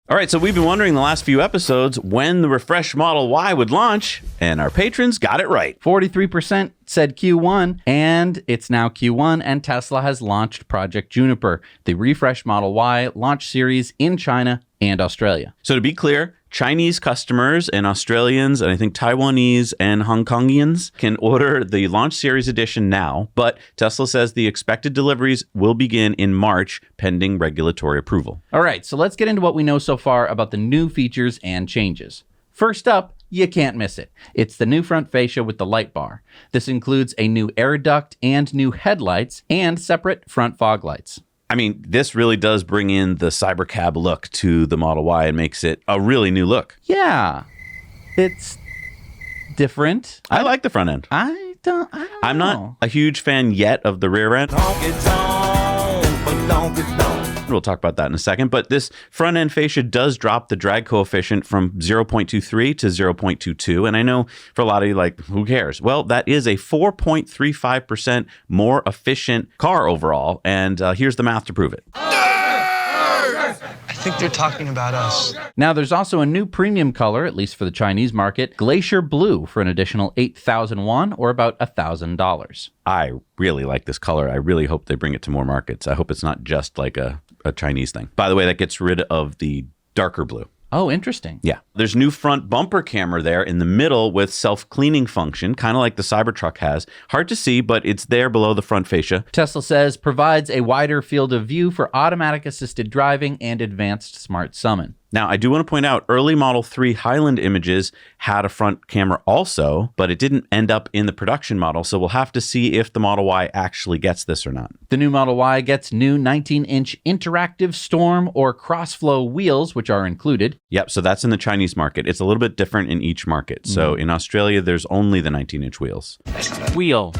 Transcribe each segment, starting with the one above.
All right, so we've been wondering the last few episodes when the refreshed Model Y would launch, and our patrons got it right. 43% said Q1, and it's now Q1, and Tesla has launched Project Juniper, the refreshed Model Y launch series in China and Australia. So to be clear, Chinese customers and Australians, and I think Taiwanese and Hong Kongians can order the Launch Series edition now, but Tesla says the expected deliveries will begin in March, pending regulatory approval. All right, so let's get into what we know so far about the new features and changes. First up, you can't miss it. It's the new front fascia with the light bar. This includes a new air duct and new headlights and separate front fog lights. I mean, this really does bring in the cybercab look to the Model Y and makes it a really new look. Yeah, it's different. I like the front end. I don't I'm know. not a huge fan yet of the rear end. We'll talk about that in a second, but this front end fascia does drop the drag coefficient from 0.23 to 0.22, and I know for a lot of you, like, who cares? Well, that is a 4.35% more efficient car overall, and here's the math to prove it. I think they're talking about us. Now, there's also a new premium color, at least for the Chinese market, Glacier Blue, for an additional 8,000 won, or about $1,000. I really like this color. I really hope they bring it to more markets. I hope it's not just like a Chinese thing. By the way, that gets rid of the darker blue. Oh, interesting. Yeah. There's new front bumper camera there in the middle with self-cleaning function, kind of like the Cybertruck has. Hard to see, but it's there below the front fascia. Tesla says provides a wider field of view for automatic assisted driving and advanced smart summon. Now, I do want to point out early Model 3 Highland images had a front camera also, but it didn't end up in the production model, so we'll have to see if the Model Y actually gets this or not. The new Model Y gets new 19-inch interactive storm or crossflow wheels, which are included. Yep, so that's in the Chinese market. It's a little bit different in each market. So in Australia, there's only the 19-inch wheels. Wheel.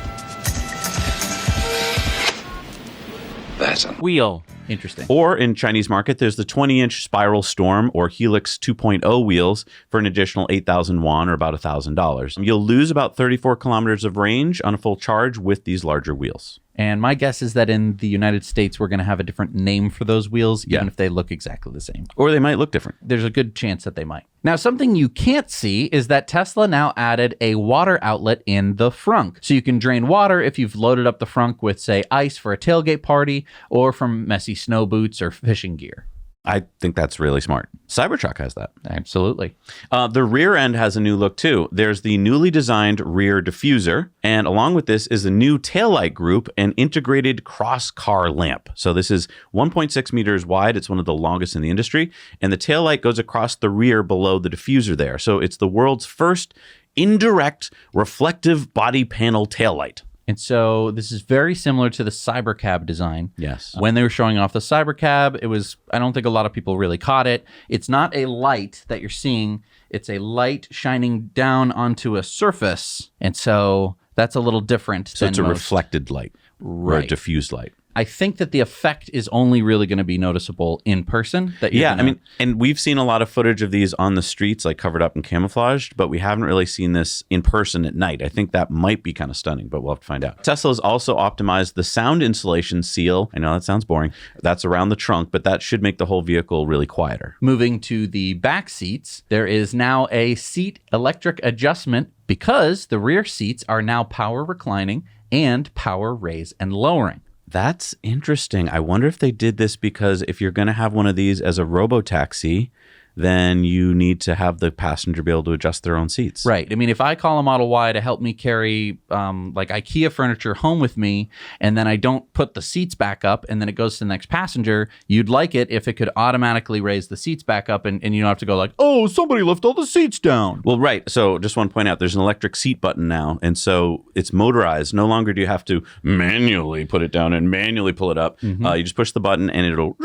That's a Wheel. Interesting. Or in Chinese market, there's the 20-inch Spiral Storm or Helix 2.0 wheels for an additional 8,000 won or about $1,000. You'll lose about 34 kilometers of range on a full charge with these larger wheels. And my guess is that in the United States, we're going to have a different name for those wheels, even Yeah. if they look exactly the same. Or they might look different. There's a good chance that they might. Now, something you can't see is that Tesla now added a water outlet in the frunk. So you can drain water if you've loaded up the frunk with, say, ice for a tailgate party or from messy snow boots or fishing gear. I think that's really smart. Cybertruck has that. Absolutely. The rear end has a new look too. There's the newly designed rear diffuser, and along with this is a new taillight group and integrated cross-car lamp. So this is 1.6 meters wide. It's one of the longest in the industry, and the taillight goes across the rear below the diffuser there. So it's the world's first indirect reflective body panel taillight. And so this is very similar to the Cybercab design. Yes. When they were showing off the Cybercab, it was, I don't think a lot of people really caught it. It's not a light that you're seeing. It's a light shining down onto a surface. And so that's a little different. So than it's a most. reflected light or a Right. diffused light. I think that the effect is only really going to be noticeable in person. That you're Yeah, gonna- I mean, and we've seen a lot of footage of these on the streets, like covered up and camouflaged, but we haven't really seen this in person at night. I think that might be kind of stunning, but we'll have to find out. Tesla's also optimized the sound insulation seal. I know that sounds boring. That's around the trunk, but that should make the whole vehicle really quieter. Moving to the back seats, there is now a seat electric adjustment because the rear seats are now power reclining and power raise and lowering. That's interesting. I wonder if they did this because if you're going to have one of these as a robo-taxi, then you need to have the passenger be able to adjust their own seats. Right. I mean, if I call a Model Y to help me carry like IKEA furniture home with me, and then I don't put the seats back up, and then it goes to the next passenger, you'd like it if it could automatically raise the seats back up, and you don't have to go like, oh, somebody lift all the seats down. Well, right. So just want to point out, there's an electric seat button now, and so it's motorized. No longer do you have to manually put it down and manually pull it up. You just push the button, and it'll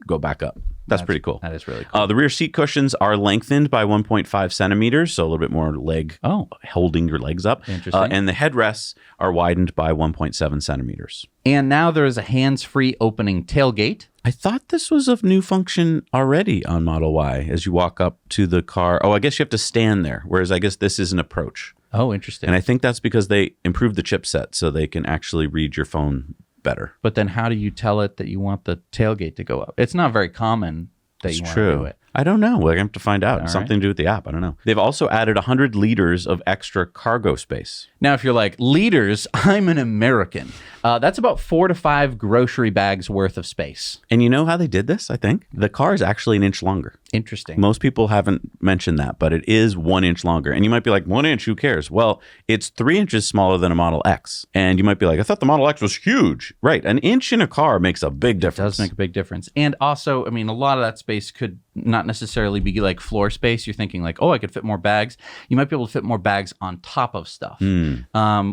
go back up. That's pretty cool. That is really cool. The rear seat cushions are lengthened by 1.5 centimeters, so a little bit more leg holding your legs up. Interesting. And the headrests are widened by 1.7 centimeters. And now there is a hands-free opening tailgate. I thought this was a new function already on Model Y as you walk up to the car. Oh, I guess you have to stand there, whereas I guess this is an approach. Oh, interesting. And I think that's because they improved the chipset so they can actually read your phone better. But then how do you tell it that you want the tailgate to go up? It's not very common that you want to do it. I don't know. We're going to have to find out. All Something to do with the app. I don't know. They've also added 100 liters of extra cargo space. Now, if you're like, liters, I'm an American. That's about 4 to 5 grocery bags worth of space. And you know how they did this, I think? The car is actually an inch longer. Interesting. Most people haven't mentioned that, but it is 1 inch longer. And you might be like, 1 inch, who cares? Well, it's 3 inches smaller than a Model X. And you might be like, I thought the Model X was huge. Right. An inch in a car makes a big difference. It does make a big difference. And also, I mean, a lot of that space could not necessarily be like floor space. You're thinking like, oh, I could fit more bags. You might be able to fit more bags on top of stuff,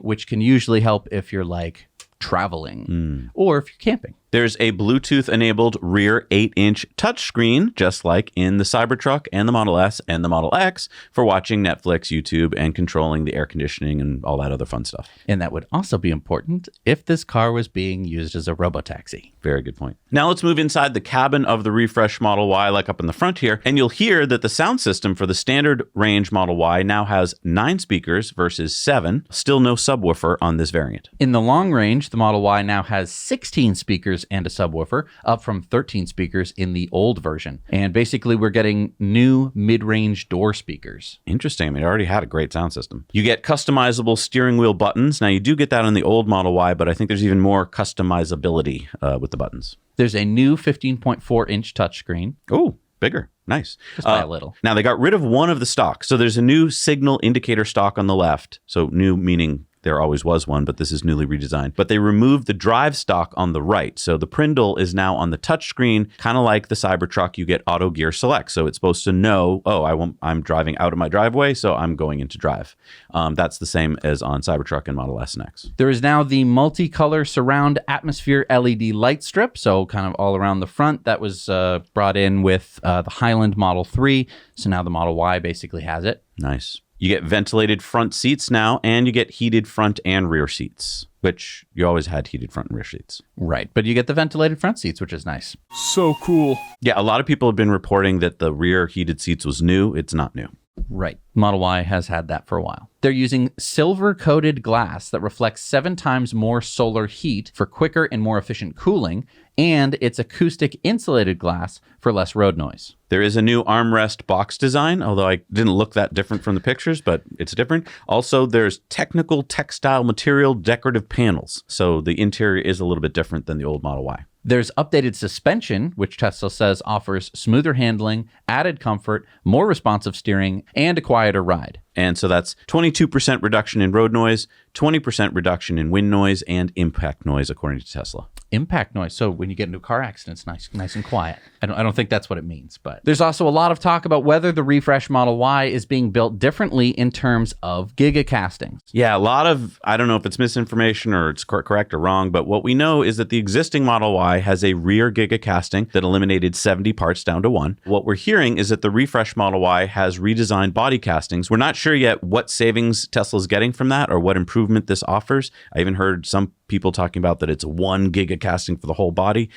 which can usually help if you're like traveling or if you're camping. There's a Bluetooth-enabled rear 8-inch touchscreen, just like in the Cybertruck and the Model S and the Model X, for watching Netflix, YouTube, and controlling the air conditioning and all that other fun stuff. And that would also be important if this car was being used as a robotaxi. Very good point. Now let's move inside the cabin of the refresh Model Y, like up in the front here, and you'll hear that the sound system for the standard range Model Y now has 9 speakers versus 7. Still no subwoofer on this variant. In the long range, the Model Y now has 16 speakers and a subwoofer, up from 13 speakers in the old version. And basically, we're getting new mid-range door speakers. Interesting. I mean, it already had a great sound system. You get customizable steering wheel buttons. Now, you do get that on the old Model Y, but I think there's even more customizability with the buttons. There's a new 15.4-inch touchscreen. Oh, bigger. Nice. Just by a little. Now, they got rid of one of the stock. So there's a new signal indicator stock on the left. So new meaning there always was one, but this is newly redesigned. But they removed the drive stock on the right. So the Prindle is now on the touchscreen, kind of like the Cybertruck. You get auto gear select. So it's supposed to know, oh, I'm driving out of my driveway, so I'm going into drive. That's the same as on Cybertruck and Model S and X. There is now the multicolor surround atmosphere LED light strip. So kind of all around the front. That was brought in with the Highland Model 3. So now the Model Y basically has it. Nice. You get ventilated front seats now, and you get heated front and rear seats, which you always had heated front and rear seats. Right, but you get the ventilated front seats, which is nice. So cool. Yeah, a lot of people have been reporting that the rear heated seats was new. It's not new. Right. Model Y has had that for a while. They're using silver-coated glass that reflects 7 times more solar heat for quicker and more efficient cooling, and it's acoustic insulated glass for less road noise. There is a new armrest box design, although I didn't look that different from the pictures, but it's different. Also, there's technical textile material decorative panels, so the interior is a little bit different than the old Model Y. There's updated suspension, which Tesla says offers smoother handling, added comfort, more responsive steering, and a quieter ride. And so that's 22% reduction in road noise, 20% reduction in wind noise, and impact noise, according to Tesla. Impact noise. So when you get into a car accident, it's nice and quiet. I don't think that's what it means. But there's also a lot of talk about whether the refresh Model Y is being built differently in terms of gigacastings. Yeah, a lot of, I don't know if it's misinformation or it's correct or wrong, but what we know is that the existing Model Y has a rear gigacasting that eliminated 70 parts down to 1. What we're hearing is that the refresh Model Y has redesigned body castings. We're not sure yet what savings Tesla's getting from that or what improvement this offers. I even heard some people talking about that it's 1 gigacasting for the whole body.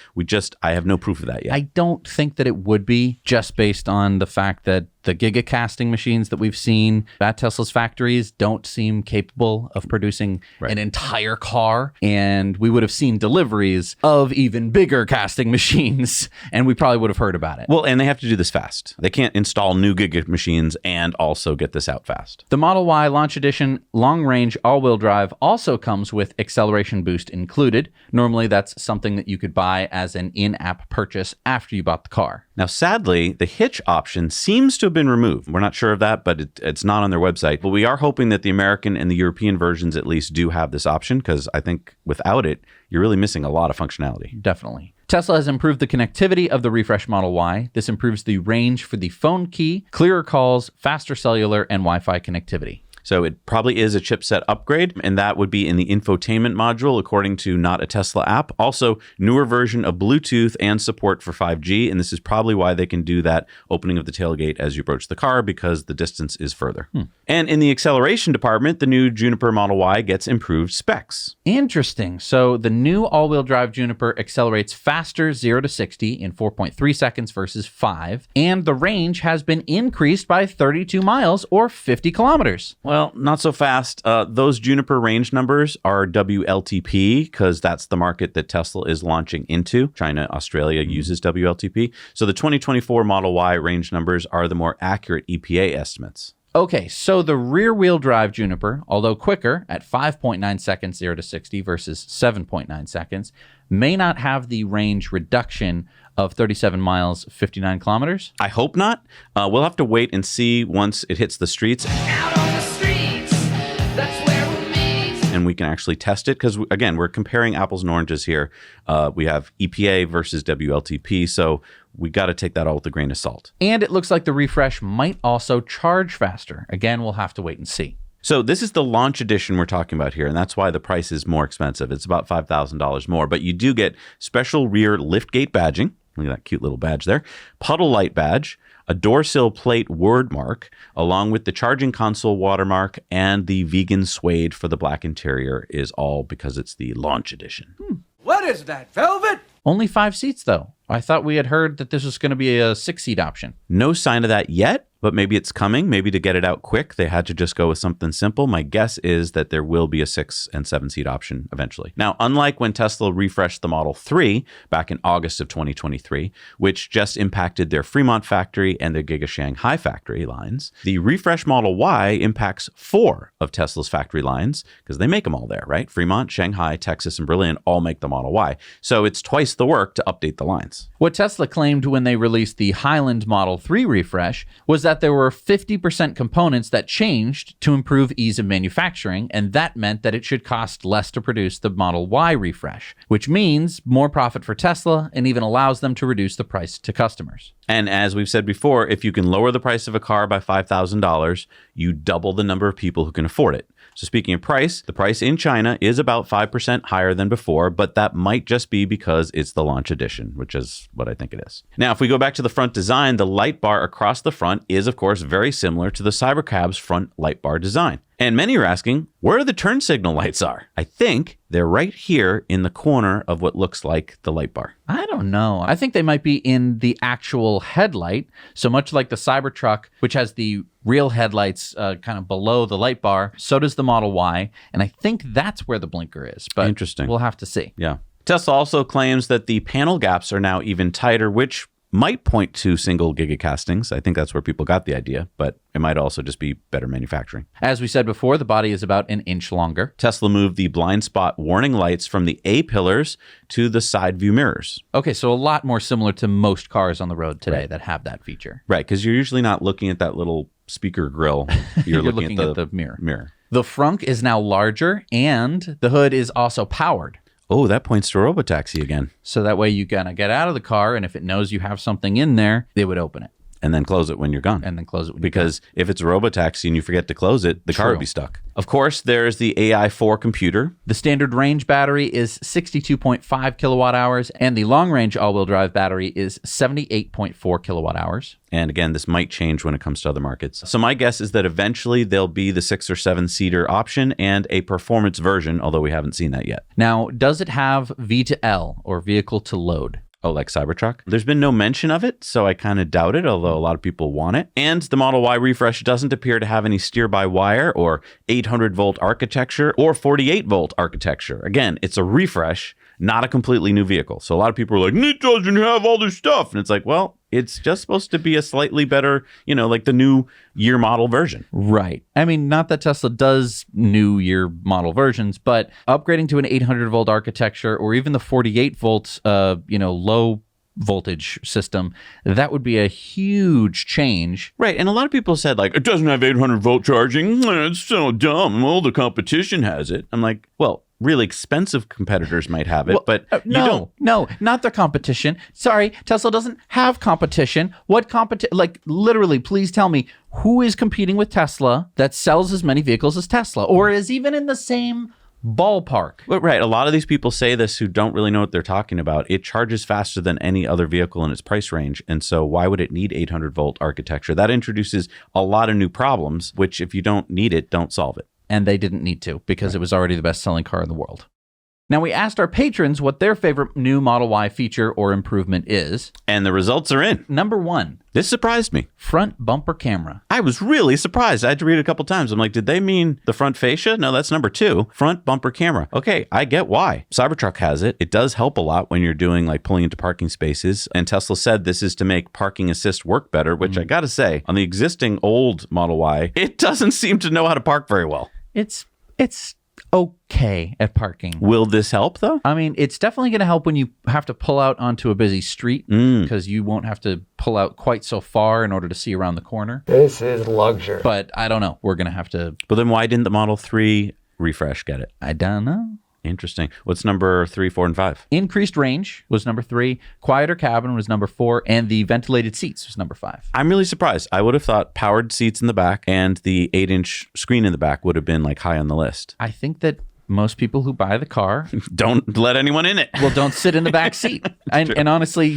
I have no proof of that yet. I don't think that it would be, just based on the fact that the gigacasting machines that we've seen at Tesla's factories don't seem capable of producing an entire car. And we would have seen deliveries of even bigger casting machines, and we probably would have heard about it. Well, and they have to do this fast. They can't install new giga machines and also get this out fast. The Model Y Launch Edition long-range all-wheel drive also comes with acceleration boost included. Normally, that's something that you could buy as an in-app purchase after you bought the car. Now, sadly, the hitch option seems to have been removed. We're not sure of that, but it's not on their website. But we are hoping that the American and the European versions at least do have this option, because I think without it, you're really missing a lot of functionality. Definitely. Tesla has improved the connectivity of the refresh Model Y. This improves the range for the phone key, clearer calls, faster cellular, and Wi-Fi connectivity. So it probably is a chipset upgrade, and that would be in the infotainment module, according to Not a Tesla app. Also, newer version of Bluetooth and support for 5G, and this is probably why they can do that opening of the tailgate as you approach the car, because the distance is further. And in the acceleration department, the new Juniper Model Y gets improved specs. Interesting. So the new all-wheel drive Juniper accelerates faster 0 to 60 in 4.3 seconds versus 5, and the range has been increased by 32 miles or 50 kilometers. Well, not so fast. Those Juniper range numbers are WLTP because that's the market that Tesla is launching into. China, Australia uses WLTP. So the 2024 Model Y range numbers are the more accurate EPA estimates. Okay, so the rear-wheel drive Juniper, although quicker at 5.9 seconds 0 to 60 versus 7.9 seconds, may not have the range reduction of 37 miles, 59 kilometers. I hope not. We'll have to wait and see once it hits the streets. Out on the streets, that's where we'll meet. And we can actually test it because, again, we're comparing apples and oranges here. We have EPA versus WLTP, so we got to take that all with a grain of salt. And it looks like the refresh might also charge faster. Again, we'll have to wait and see. So this is the launch edition we're talking about here, and that's why the price is more expensive. It's about $5,000 more, but you do get special rear liftgate badging. Look at that cute little badge there. Puddle light badge, a door sill plate word mark, along with the charging console watermark, and the vegan suede for the black interior is all because it's the launch edition. What is that, velvet? Only 5 seats, though. I thought we had heard that this was going to be a 6-seat option. No sign of that yet, but maybe it's coming. Maybe to get it out quick, they had to just go with something simple. My guess is that there will be a 6 and 7-seat option eventually. Now, unlike when Tesla refreshed the Model 3 back in August of 2023, which just impacted their Fremont factory and their Giga Shanghai factory lines, the refresh Model Y impacts 4 of Tesla's factory lines because they make them all there, right? Fremont, Shanghai, Texas, and Berlin all make the Model Y. So it's twice the work to update the lines. What Tesla claimed when they released the Highland Model 3 refresh was that there were 50% components that changed to improve ease of manufacturing, and that meant that it should cost less to produce the Model Y refresh, which means more profit for Tesla and even allows them to reduce the price to customers. And as we've said before, if you can lower the price of a car by $5,000, you double the number of people who can afford it. So speaking of price, the price in China is about 5% higher than before, but that might just be because it's the launch edition, which is what I think it is. Now, if we go back to the front design, the light bar across the front is, of course, very similar to the Cybercab's front light bar design. And many are asking, where the turn signal lights are? I think they're right here in the corner of what looks like the light bar. I don't know. I think they might be in the actual headlight. So much like the Cybertruck, which has the real headlights kind of below the light bar, so does the Model Y. And I think that's where the blinker is. But interesting. We'll have to see. Yeah. Tesla also claims that the panel gaps are now even tighter, which might point to single gigacastings. I think that's where people got the idea, but it might also just be better manufacturing. As we said before, the body is about an inch longer. Tesla moved the blind spot warning lights from the A pillars to the side view mirrors. Okay, so a lot more similar to most cars on the road today that have that feature. Right, because you're usually not looking at that little speaker grill. You're looking at the mirror. The frunk is now larger, and the hood is also powered. Oh, that points to robotaxi again. So that way you kind of get out of the car, and if it knows you have something in there, it would open it. And then close it when you're gone. And then close it when because if it's a robotaxi and you forget to close it, the car True. would be stuck. Of course, there's the AI4 computer. The standard range battery is 62.5 kilowatt hours, and the long-range all-wheel drive battery is 78.4 kilowatt hours. And again, this might change when it comes to other markets. So my guess is that eventually there'll be the 6 or 7-seater option and a performance version, although we haven't seen that yet. Now, does it have V to L, or vehicle to load? Oh, like Cybertruck? There's been no mention of it, so I kind of doubt it, although a lot of people want it. And the Model Y refresh doesn't appear to have any steer-by-wire or 800-volt architecture or 48-volt architecture. Again, it's a refresh, not a completely new vehicle. So a lot of people are like, it doesn't have all this stuff. And it's like, well, it's just supposed to be a slightly better, like the new year model version. Right. I mean, not that Tesla does new year model versions, but upgrading to an 800-volt architecture or even the 48-volt, low voltage system, that would be a huge change. Right. And a lot of people said, like, it doesn't have 800-volt charging. It's so dumb. All the competition has it. I'm like, well, really expensive competitors might have it, but you don't. No, not their competition. Sorry, Tesla doesn't have competition. What competition? Like, literally, please tell me who is competing with Tesla that sells as many vehicles as Tesla or is even in the same ballpark. But right. A lot of these people say this who don't really know what they're talking about. It charges faster than any other vehicle in its price range. And so why would it need 800-volt architecture? That introduces a lot of new problems, which if you don't need it, don't solve it. And they didn't need to because it was already the best-selling car in the world. Now, we asked our patrons what their favorite new Model Y feature or improvement is. And the results are in. Number 1, This surprised me. front bumper camera. I was really surprised. I had to read it a couple times. I'm like, did they mean the front fascia? No, that's number 2. Front bumper camera. Okay, I get why. Cybertruck has it. It does help a lot when you're doing like pulling into parking spaces. And Tesla said this is to make parking assist work better, which I gotta say, on the existing old Model Y, it doesn't seem to know how to park very well. It's okay at parking. Will this help though? I mean, it's definitely going to help when you have to pull out onto a busy street because you won't have to pull out quite so far in order to see around the corner. This is luxury. But I don't know. We're going to have to. But then why didn't the Model 3 refresh get it? I don't know. Interesting. What's number 3, 4, and 5? Increased range was number 3. Quieter cabin was number 4. And the ventilated seats was number 5. I'm really surprised. I would have thought powered seats in the back and the 8-inch screen in the back would have been like high on the list. I think that most people who buy the car Don't let anyone in it. don't sit in the back seat. And honestly,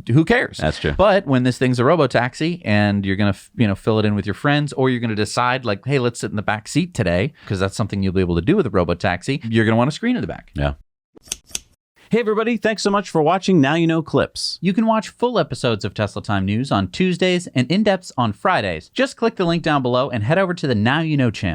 who cares? That's true. But when this thing's a robo-taxi and you're going to fill it in with your friends, or you're going to decide like, hey, let's sit in the back seat today, because that's something you'll be able to do with a robo-taxi, you're going to want a screen in the back. Yeah. Hey, everybody. Thanks so much for watching Now You Know Clips. You can watch full episodes of Tesla Time News on Tuesdays and in-depths on Fridays. Just click the link down below and head over to the Now You Know channel.